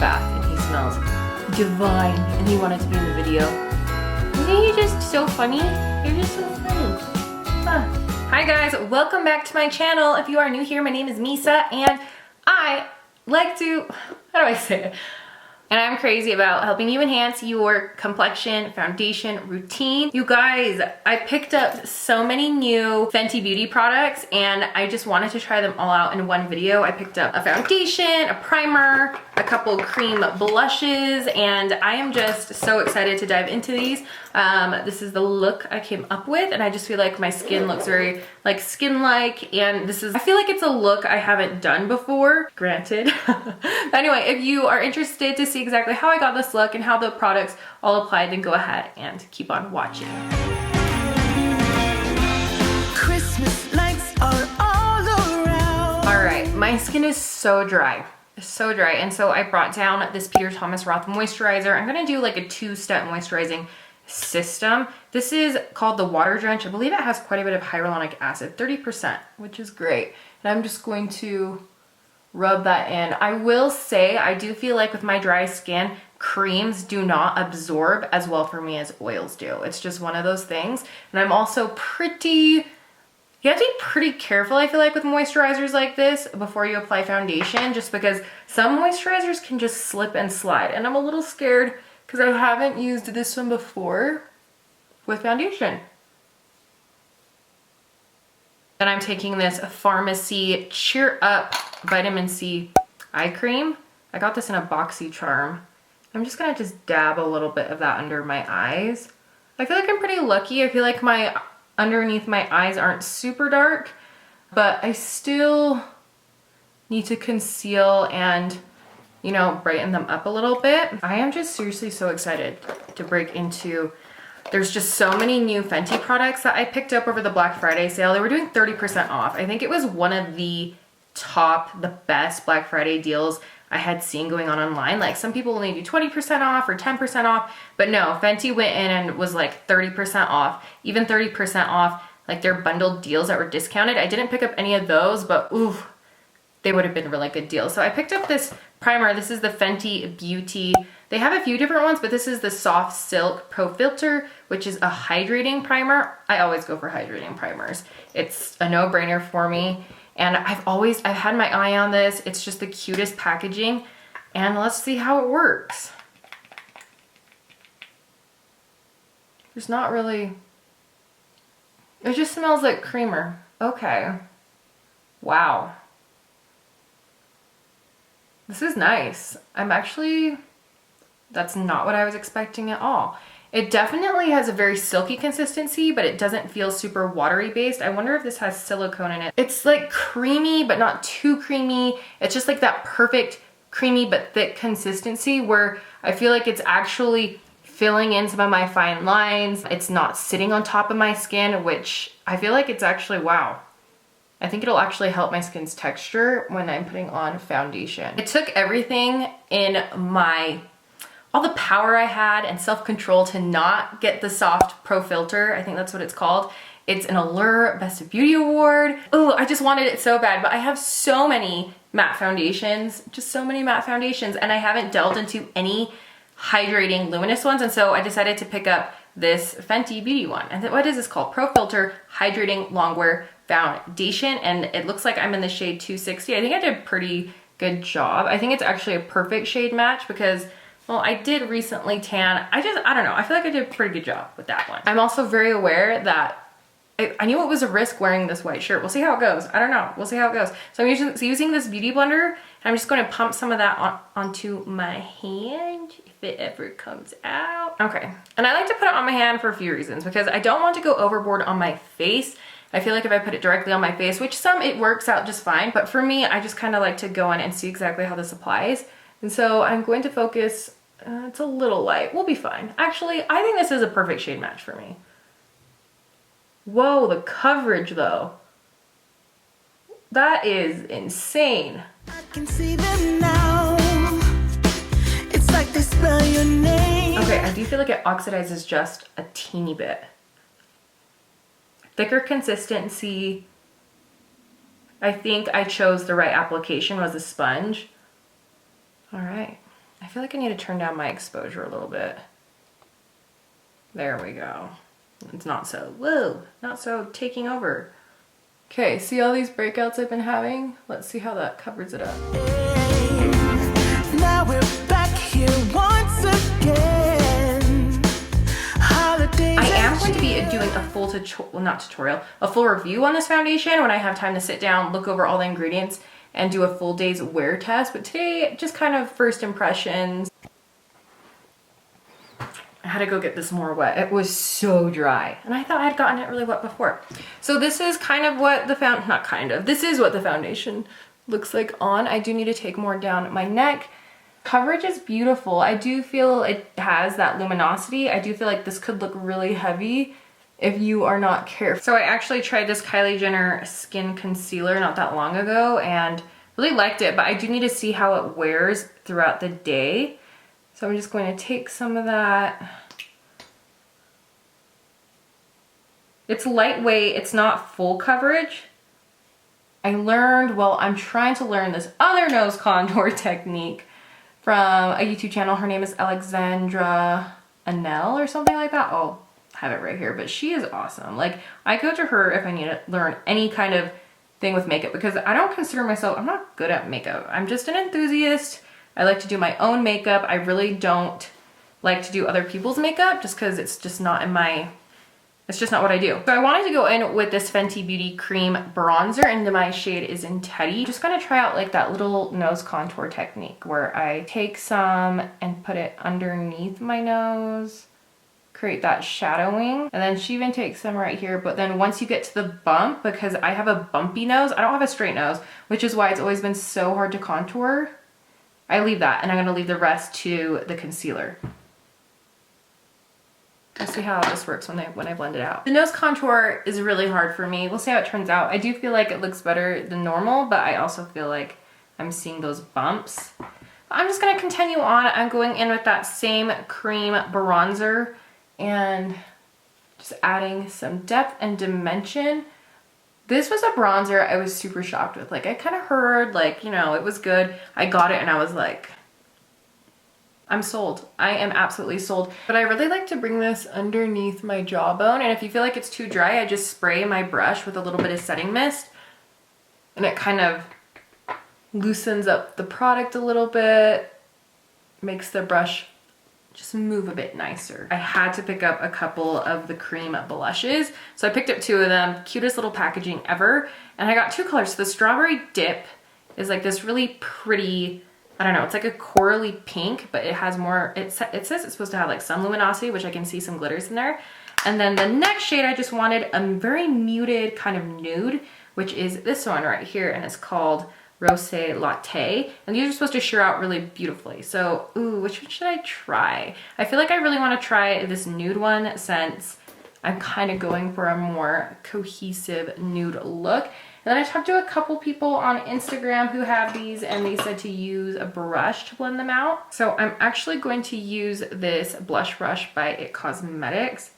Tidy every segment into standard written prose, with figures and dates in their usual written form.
bath and he smells divine and he wanted to be in the video. Isn't he just so funny? You're just so funny. Huh. Hi guys, welcome back to my channel. If you are new here, my name is Misa and I like to, how do I say it? And I'm crazy about helping you enhance your complexion, foundation, routine. You guys, I picked up so many new Fenty Beauty products and I just wanted to try them all out in one video. I picked up a foundation, a primer, a couple cream blushes, and I am just so excited to dive into these. This is the look I came up with and I just feel like my skin looks very like skin-like, and I feel like it's a look I haven't done before, granted. But anyway, if you are interested to see exactly how I got this look and how the products all apply, then go ahead and keep on watching. Christmas lights are all around. All right, my skin is so dry. So dry, and so I brought down this Peter Thomas Roth moisturizer. I'm gonna do like a two-step moisturizing system. This is called the Water Drench. I believe it has quite a bit of hyaluronic acid, 30%, which is great. And I'm just going to rub that in. I will say I do feel like with my dry skin, creams do not absorb as well for me as oils do. It's just one of those things. And I'm also you have to be pretty careful, I feel like, with moisturizers like this before you apply foundation, just because some moisturizers can just slip and slide. And I'm a little scared because I haven't used this one before with foundation. Then I'm taking this Pharmacy Cheer Up Vitamin C Eye Cream. I got this in a BoxyCharm. I'm just gonna dab a little bit of that under my eyes. I feel like I'm pretty lucky. I feel like underneath my eyes aren't super dark, but I still need to conceal and, you know, brighten them up a little bit. I am just seriously so excited to break into, there's just so many new Fenty products that I picked up over the Black Friday sale. They were doing 30% off. I think it was one of the best Black Friday deals I had seen going on online. Like some people only do 20% off or 10% off, but no, Fenty went in and was like 30% off, even 30% off, like their bundled deals that were discounted. I didn't pick up any of those, but ooh, they would have been really good deals. So I picked up this primer. This is the Fenty Beauty. They have a few different ones, but this is the Soft Silk Pro Filter, which is a hydrating primer. I always go for hydrating primers. It's a no-brainer for me. And I've had my eye on this. It's just the cutest packaging. And let's see how it works. There's not really, it just smells like creamer. Okay. Wow. This is nice. That's not what I was expecting at all. It definitely has a very silky consistency, but it doesn't feel super watery based. I wonder if this has silicone in it. It's like creamy, but not too creamy. It's just like that perfect creamy but thick consistency where I feel like it's actually filling in some of my fine lines. It's not sitting on top of my skin, which I feel like it's actually, wow. I think it'll actually help my skin's texture when I'm putting on foundation. It took everything in all the power I had and self-control to not get the Soft Pro Filter. I think that's what it's called. It's an Allure Best of Beauty Award. Oh, I just wanted it so bad, but I have so many matte foundations, just so many matte foundations, and I haven't delved into any hydrating luminous ones, and so I decided to pick up this Fenty Beauty one. And what is this called? Pro Filter Hydrating Longwear Foundation, and it looks like I'm in the shade 260. I think I did a pretty good job. I think it's actually a perfect shade match because, well, I did recently tan. I don't know. I feel like I did a pretty good job with that one. I'm also very aware that I knew it was a risk wearing this white shirt. We'll see how it goes. I don't know. We'll see how it goes. So I'm using this beauty blender, and I'm just going to pump some of that onto my hand if it ever comes out. Okay. And I like to put it on my hand for a few reasons, because I don't want to go overboard on my face. I feel like if I put it directly on my face, which it works out just fine, but for me, I just kind of like to go in and see exactly how this applies. And so I'm going to focus, it's a little light, we'll be fine. Actually, I think this is a perfect shade match for me. Whoa, the coverage though. That is insane. I can see them now. It's like they spell your name. Okay, I do feel like it oxidizes just a teeny bit. Thicker consistency. I think I chose the right application, was a sponge. All right. I feel like I need to turn down my exposure a little bit. There we go. It's not so, whoa, not so taking over. Okay, see all these breakouts I've been having? Let's see how that covers it up. Now we're back here once again. Holidays. I am going to be doing a full a full review on this foundation when I have time to sit down, look over all the ingredients, and do a full day's wear test. But today, just kind of first impressions. I had to go get this more wet. It was so dry. And I thought I had gotten it really wet before. So this is kind of what the this is what the foundation looks like on. I do need to take more down my neck. Coverage is beautiful. I do feel it has that luminosity. I do feel like this could look really heavy if you are not careful. So I actually tried this Kylie Jenner Skin Concealer not that long ago and really liked it, but I do need to see how it wears throughout the day. So I'm just going to take some of that. It's lightweight, it's not full coverage. I learned, well, I'm trying to learn this other nose contour technique from a YouTube channel. Her name is Alexandra Anel or something like that. Oh, I have it right here, but she is awesome. Like, I go to her if I need to learn any kind of thing with makeup because I don't consider myself, I'm not good at makeup. I'm just an enthusiast. I like to do my own makeup. I really don't like to do other people's makeup just because it's just not in my, it's just not what I do. So I wanted to go in with this Fenty Beauty cream bronzer and my shade is in Teddy. Just gonna try out like that little nose contour technique where I take some and put it underneath my nose, create that shadowing. And then she even takes some right here. But then once you get to the bump, because I have a bumpy nose, I don't have a straight nose, which is why it's always been so hard to contour. I leave that and I'm gonna leave the rest to the concealer. Let's see how this works when I blend it out. The nose contour is really hard for me. We'll see how it turns out. I do feel like it looks better than normal, but I also feel like I'm seeing those bumps. I'm just gonna continue on. I'm going in with that same cream bronzer and just adding some depth and dimension. This was a bronzer I was super shocked with. Like, I kind of heard, like, you know, it was good. I got it and I was like, I'm sold. I am absolutely sold. But I really like to bring this underneath my jawbone. And if you feel like it's too dry, I just spray my brush with a little bit of setting mist. And it kind of loosens up the product a little bit, makes the brush just move a bit nicer. I had to pick up a couple of the cream blushes. So I picked up 2 of them, cutest little packaging ever. And I got 2 colors. So the strawberry dip is like this really pretty, I don't know, it's like a corally pink, but it has more, it says it's supposed to have like some luminosity, which I can see some glitters in there. And then the next shade I just wanted a very muted kind of nude, which is this one right here. And it's called Rosse Latte, and these are supposed to sheer out really beautifully. So, ooh, which one should I try? I feel like I really want to try this nude one since I'm kind of going for a more cohesive nude look. And then I talked to a couple people on Instagram who have these and they said to use a brush to blend them out. So I'm actually going to use this blush brush by It Cosmetics.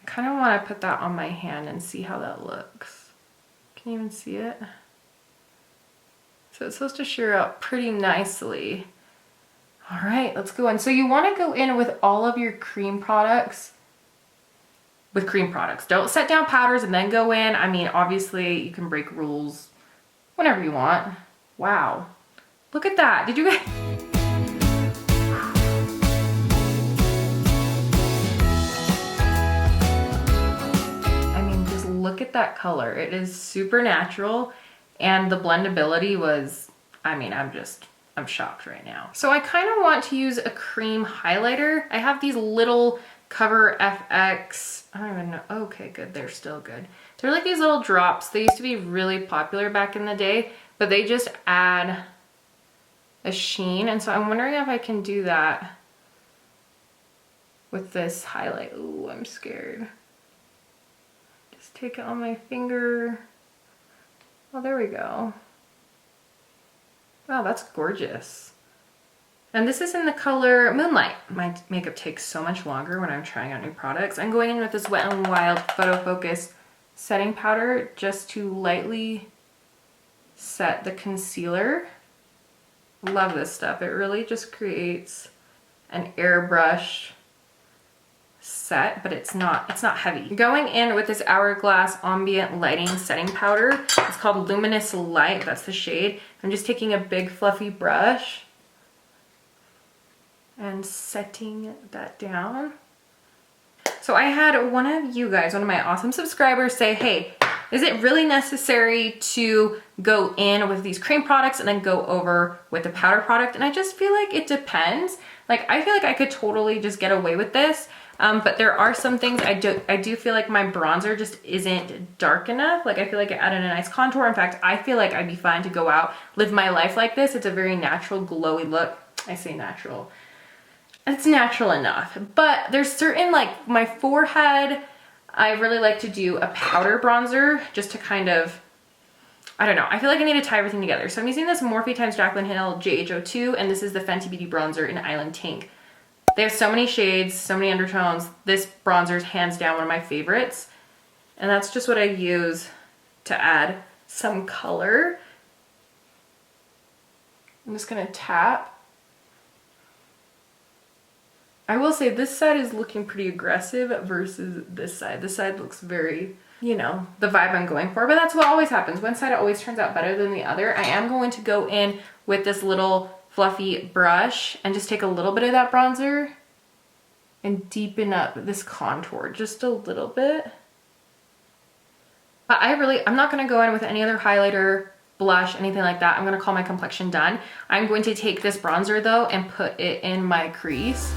I kind of want to put that on my hand and see how that looks. Can you even see it? So it's supposed to sheer out pretty nicely. All right, let's go in. So you want to go in with all of your cream products with cream products. Don't set down powders and then go in. I mean, obviously you can break rules whenever you want. Wow, look at that. Did you guys? I mean, just look at that color. It is super natural. And the blendability was, I mean, I'm shocked right now. So I kind of want to use a cream highlighter. I have these little Cover FX, I don't even know, okay, good, they're still good. They're like these little drops. They used to be really popular back in the day, but they just add a sheen. And so I'm wondering if I can do that with this highlight. Ooh, I'm scared. Just take it on my finger. Oh, there we go. Wow, that's gorgeous. And this is in the color Moonlight. My makeup takes so much longer when I'm trying out new products. I'm going in with this Wet n Wild Photo Focus setting powder just to lightly set the concealer. Love this stuff. It really just creates an airbrush set, but it's not heavy. Going in with this Hourglass Ambient Lighting Setting Powder. It's called Luminous Light, that's the shade. I'm just taking a big fluffy brush and setting that down. So I had one of you guys, one of my awesome subscribers say, hey, is it really necessary to go in with these cream products and then go over with the powder product? And I just feel like it depends. Like, I feel like I could totally just get away with this. But there are some things I do feel like my bronzer just isn't dark enough. Like, I feel like it added a nice contour. In fact, I feel like I'd be fine to go out, live my life like this. It's a very natural, glowy look. I say natural. It's natural enough. But there's certain, like my forehead, I really like to do a powder bronzer just to kind of, I don't know. I feel like I need to tie everything together. So I'm using this Morphe x Jaclyn Hill JH02, and this is the Fenty Beauty bronzer in Island Tank. They have so many shades, so many undertones. This bronzer is hands down one of my favorites. And that's just what I use to add some color. I'm just gonna tap. I will say this side is looking pretty aggressive versus this side. This side looks very, you know, the vibe I'm going for, but that's what always happens. One side always turns out better than the other. I am going to go in with this little fluffy brush and just take a little bit of that bronzer and deepen up this contour just a little bit. But I'm not gonna go in with any other highlighter, blush, anything like that. I'm gonna call my complexion done. I'm going to take this bronzer though and put it in my crease.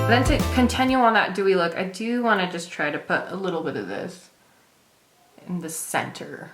Then to continue on that dewy look, I do want to just try to put a little bit of this in the center.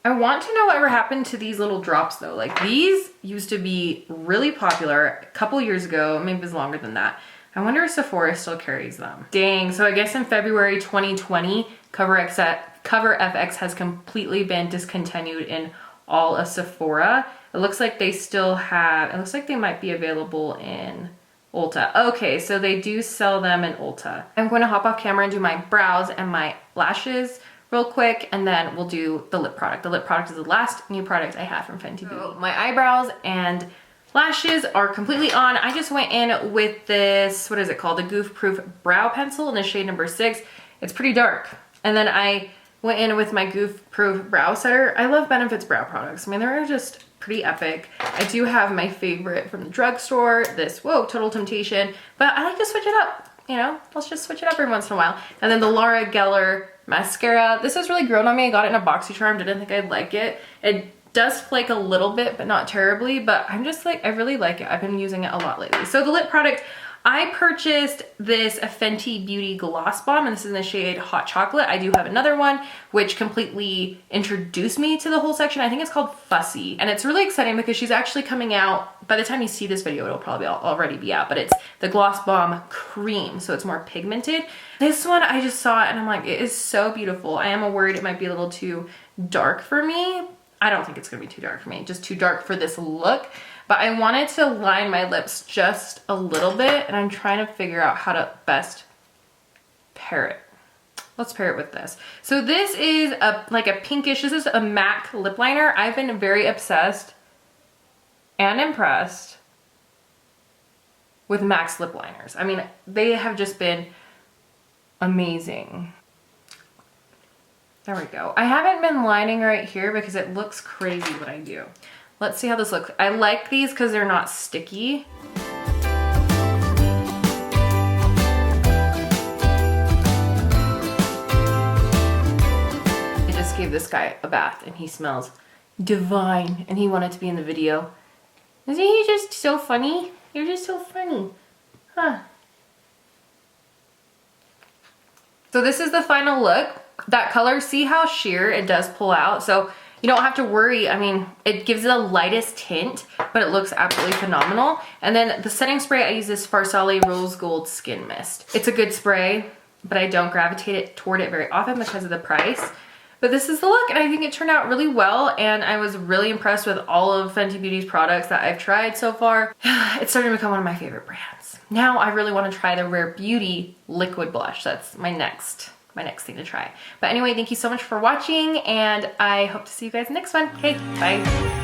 I want to know whatever happened to these little drops though. Like, these used to be really popular a couple years ago, maybe it was longer than that. I wonder if Sephora still carries them. Dang, so I guess in February 2020, Cover FX has completely been discontinued in all of Sephora. It looks like they still have, it looks like they might be available in Ulta. Okay, so they do sell them in Ulta. I'm going to hop off camera and do my brows and my lashes real quick, and then we'll do the lip product. The lip product is the last new product I have from Fenty Beauty. So my eyebrows and lashes are completely on. I just went in with this, what is it called? The Goof Proof Brow Pencil in the shade number 6. It's pretty dark. And then I went in with my Goof Proof Brow Setter. I love Benefit's brow products. I mean, they're just pretty epic. I do have my favorite from the drugstore, this, whoa, Total Temptation, but I like to switch it up, you know? Let's just switch it up every once in a while. And then the Laura Geller mascara. This has really grown on me. I got it in a BoxyCharm, didn't think I'd like it. It does flake a little bit, but not terribly, but I'm just like, I really like it. I've been using it a lot lately. So the lip product, I purchased this Fenty Beauty Gloss Bomb, and this is in the shade Hot Chocolate. I do have another one, which completely introduced me to the whole section. I think it's called Fussy, and it's really exciting because she's actually coming out, by the time you see this video, it'll probably already be out, but it's the Gloss Bomb Cream, so it's more pigmented. This one, I just saw it, and I'm like, it is so beautiful. I am worried it might be a little too dark for me. I don't think it's gonna be too dark for me, just too dark for this look. But I wanted to line my lips just a little bit, and I'm trying to figure out how to best pair it. Let's pair it with this. So this is like a pinkish, this is a MAC lip liner. I've been very obsessed and impressed with MAC's lip liners. I mean, they have just been amazing. There we go. I haven't been lining right here because it looks crazy what I do. Let's see how this looks. I like these because they're not sticky. I just gave this guy a bath and he smells divine, and he wanted to be in the video. Isn't he just so funny? You're just so funny. Huh. So this is the final look. That color, see how sheer it does pull out? So you don't have to worry. I mean, it gives it the lightest tint, but it looks absolutely phenomenal. And then the setting spray, I use this Farsali Rose Gold Skin Mist. It's a good spray, but I don't gravitate toward it very often because of the price. But this is the look, and I think it turned out really well, and I was really impressed with all of Fenty Beauty's products that I've tried so far. It's starting to become one of my favorite brands. Now I really want to try the Rare Beauty Liquid Blush. That's my next my next thing to try. But anyway, thank you so much for watching, and I hope to see you guys in the next one. Okay, bye.